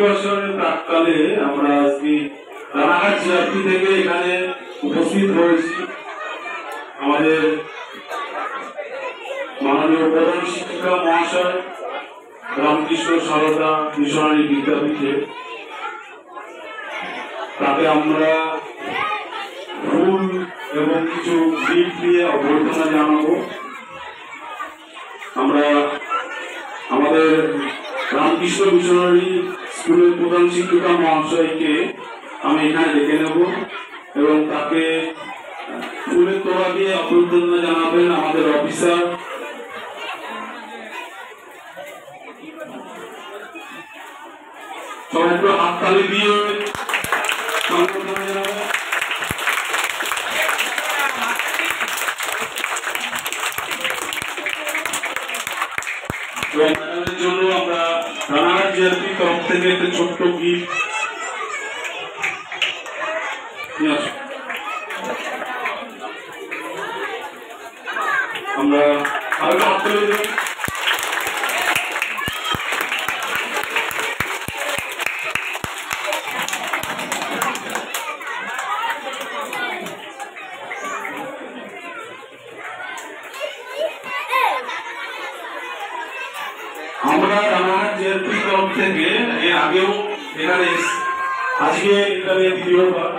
বছরের প্রাককালে আমরা আজকে রানাঘাট জিআরপি থেকে এখানে উপস্থিত হয়েছি। আমাদের মাননীয় প্রধান শিক্ষিকা মহাশয় রামকৃষ্ণ সারদা মিশনারি বিদ্যাপীঠে, তাকে আমরা ফুল এবং কিছু গিফট দিয়ে অভ্যর্থনা জানাবো। আমরা আমাদের রামকৃষ্ণ মিশনারি স্কুলের প্রধান শিক্ষিকা মহাশয়কে আমি এখানে ডেকে নেব এবং তাকে ফুলের তোড়া দিয়ে অভ্যর্থনা জানাবেন আমাদের অফিসার সবাই একটু হাততালি দিয়ে সংবর্ধনা জানাবেন। এবং ম্যাডামের জন্য আমরা রানাঘাট জিআরপি তরফ থেকে একটা ছোট্ট গিফট আমরা আরো হাত তুলে দেব। আমরা রানাঘাট জিআরপি তরফ থেকে এর আগেও এখানে আজকে এখানে দ্বিতীয়বার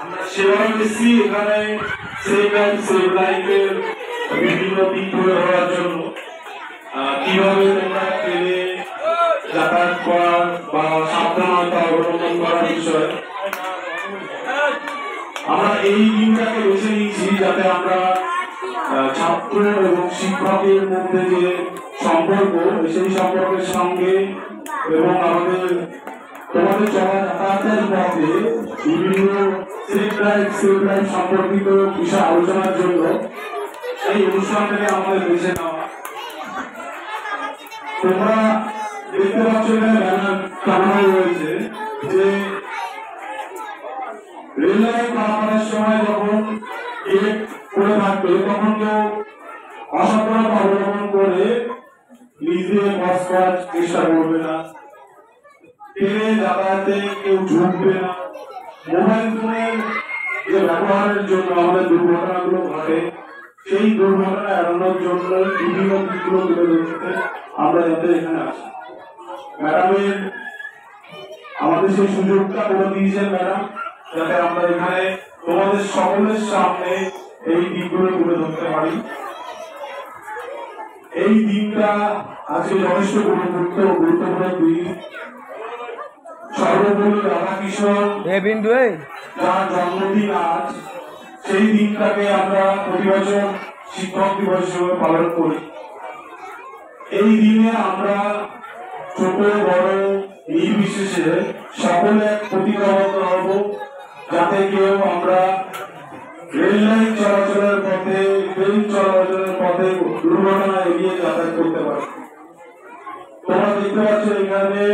আমরা সেবা এসেছি। এখানে সেভ লাইফের বিভিন্ন দিক তুলে ধরার জন্য কিভাবে তোমরা ট্রেনে যাতায়াত করার বা সাবধানতা অবলম্বন করার বিষয়ে আমরা এই দিনটাকে বেছে নিয়েছি, যাতে আমরা ছাত্র এবং শিক্ষকের মধ্যে যে সম্পর্ক, সেই সম্পর্কের সঙ্গে এবং আমাদের তোমাদের চলা যাতায়াতের পথে বিভিন্ন সেফ লাইফ সম্পর্কিত বিষয় আলোচনার জন্য এই অনুষ্ঠানটাকে আমাদের বেছে নেওয়া। তোমরা দেখতে পাচ্ছ এখানে ব্যানার টানানো রয়েছে যে রেল লাইন পারাপারের সময় যখন গেট করে থাকবে তখন কেউ অসাবধানতা অবলম্বন করে নিজে বস করার চেষ্টা করবে না, ট্রেনে যাতায়াতে কেউ ঝুঁকবে না। মোবাইল ফোনের যে ব্যবহারের জন্য আমাদের দুর্ঘটনাগুলো ঘটে, সেই দুর্ঘটনা এড়ানোর জন্য বিভিন্ন দিকগুলো তুলে ধরতে আমরা যাতে এখানে আসি। ম্যাডামের আমাদের সেই সুযোগটা করে দিয়েছেন ম্যাডাম, যাতে আমরা এখানে তোমাদের সকলের সামনে এই দিকগুলো তুলে ধরতে পারি। এই দিনটা আজকে যথেষ্ট গুরুত্বপূর্ণ দিন। সর্বোপরি রাধাকৃষ্ণ যার জন্মদিন আজ, সেই দিনটাকে আমরা প্রতি বছর শিক্ষক দিবস হিসেবে পালন করি। এই দিনে আমরা ছোট বড় নির্বিশেষে সকলে প্রতিজ্ঞাবদ্ধ হব, যাতে কেউ আমরা রেল লাইন চলাচলের পথে, ট্রেন চলাচলের পথে দুর্ঘটনা এড়িয়ে যাতায়াত করতে পারি। তোমরা দেখতে পাচ্ছ এখানে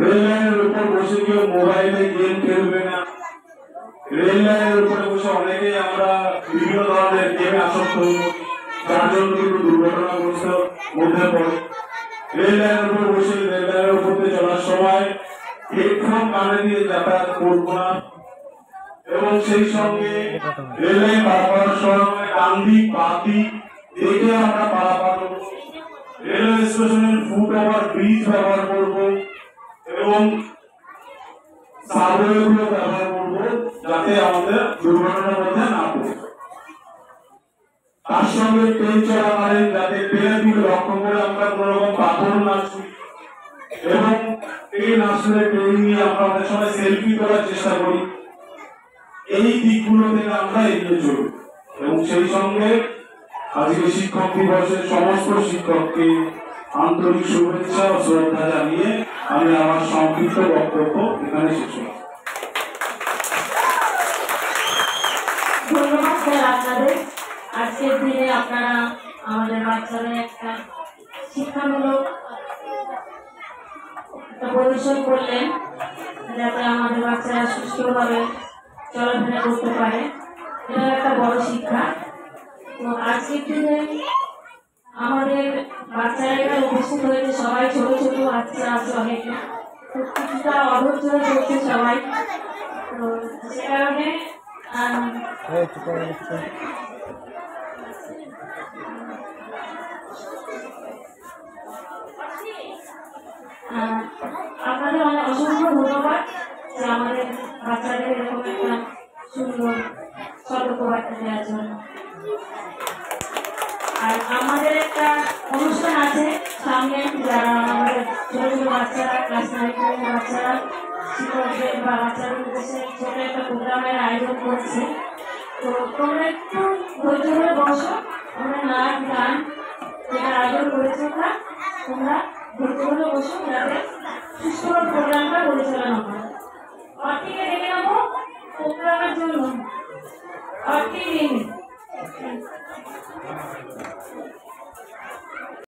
রেল লাইনের উপর বসে কেউ মোবাইলে গেম খেলবে না। রেল লাইনের উপরে বসে অনেকেই আমরা বিভিন্ন ধরনের গেমে আসক্ত হই, যার জন্য কিন্তু দুর্ঘটনাগ্রস্ত মধ্যে পড়ে। রেল লাইনের উপর বসে রেল লাইনের উপর চলার সময় হেডফোন কানে দিয়ে যাতায়াত করবো না, এবং সেই সঙ্গে রেল লাইন পারাপারের সময় ডান দিক বাঁ দিক দেখে আমরা পারাপার করবো। রেলওয়ে স্টেশনের ফুট ওভার ব্রিজ ব্যবহার করবো এবং সাবওয়েগুলো ব্যবহার করবো, যাতে আমাদের দুর্ঘটনার মধ্যে না পড়ে। তার সঙ্গে ট্রেন চলাকালীন যাতে ট্রেনের দিকে লক্ষ্য করে আমরা কোন রকম পাথর না ছুঁই, এবং ট্রেন আসলে ট্রেন নিয়ে আমরা অনেক সময় সেলফি করার চেষ্টা করি। এই দিকগুলো থেকে আমরা এগিয়ে চলব। এবং সেই সঙ্গে আজকে শিক্ষক দিবসের সমস্ত শিক্ষককে আন্তরিক শুভেচ্ছা ও শ্রদ্ধা জানিয়ে আমি আমার সংক্ষিপ্ত বক্তব্য এখানে শেষ করছি। ধন্যবাদ স্যার আপনাদের। আজকের দিনে আপনারা আমাদের বাচ্চাদের একটা শিক্ষামূলক প্রদর্শন করলেন, যাতে আমাদের বাচ্চারা সুষ্ঠুভাবে চলাফেরা করতে পারে। এটা একটা বড় শিক্ষা। তো আজকের দিনে আমাদের বাচ্চারা এখানে উপস্থিত হয়েছে, সবাই ছোট ছোট বাচ্চা আছে অনেকে, তো কিছুটা অধৈর্য হয়ে পড়ছে সবাই। তো সে কারণে আপনাদের অনেক অসংখ্য ধন্যবাদ যে আমাদের বাচ্চাদের এরকম একটা সুন্দর সতর্কবার্তা দেওয়ার জন্য। আর আমাদের একটা অনুষ্ঠান আছে সামনে, যারা আমাদের ছোট ছোট বাচ্চারা, ক্লাস 9 বাচ্চারা শিক্ষকদের বা বাচ্চাদের উদ্দেশ্যে ছোট একটা প্রোগ্রামের আয়োজন করছে। তো তোমরা একটু ধৈর্য ধরে বসো, আমরা নাচ গান যেটা আয়োজন করেছে তোমরা ধৈর্য ধরে বসো, যাতে সুষ্ঠুভাবে প্রোগ্রামটা পরিচালনা হয়। অর্থীকে ডেকে নেবো প্রোগ্রামের জন্য। অর্থী